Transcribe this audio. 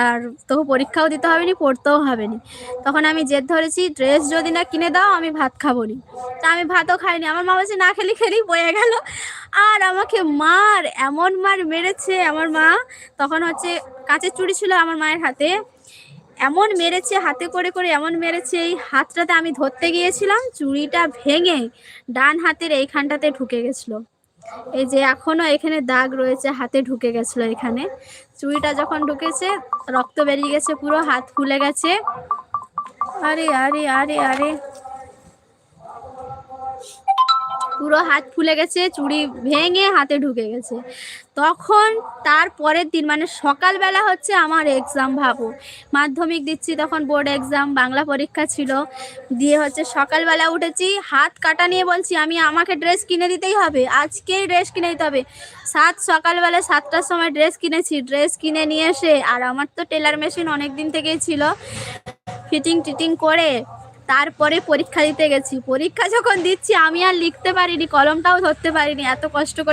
আর তোকে পরীক্ষাও দিতে হবে নি, পড়তেও হবে নি। তখন আমি জেদ ধরেছি, ড্রেস যদি না কিনে দাও আমি ভাত খাবো নি। তা আমি ভাতও খাইনি। আমার মা বলছে না খেলি খেলি বয়ে গেল। আর আমাকে এমন মার মেরেছে আমার মা। তখন হচ্ছে কাঁচের চুড়ি ছিল আমার মায়ের হাতে, এমন মেরেছে হাতে করে করে, এমন মেরেছে এই হাতটাতে আমি ধরতে গিয়েছিলাম, চুড়িটা ভেঙে ডান হাতের এইখানটাতে ঢুকে গেছিলো। এই যে এখনো এখানে দাগ রয়েছে, হাতে ঢুকে গেছিল এখানে। চুড়িটা যখন ঢুকেছে রক্ত বেরিয়ে গেছে, পুরো হাত ফুলে গেছে। আরে আরে আরে আরে, পুরো হাত ফুলে গেছে, চুড়ি ভেঙে হাতে ঢুকে গেছে। তখন তার পরের দিন মানে সকালবেলা হচ্ছে আমার এক্সাম, ভাবো মাধ্যমিক দিচ্ছি, তখন বোর্ড এক্সাম, বাংলা পরীক্ষা ছিল। দিয়ে হচ্ছে সকালবেলা উঠেছি, হাত কাটা নিয়ে বলছি আমাকে ড্রেস কিনে দিতেই হবে, আজকেই ড্রেস কিনে দিতে হবে। সকালবেলা 7টার সময় ড্রেস কিনেছি, ড্রেস কিনে নিয়ে এসে, আর আমার তো টেলার মেশিন অনেক দিন থেকেই ছিল, ফিটিং টিটিং করে তারপরে পরীক্ষা দিতে গেছি। পরীক্ষা যখন দিচ্ছি আমি আর লিখতে পারিনি, কলমটাও ধরতে পারিনি, এত কষ্ট করে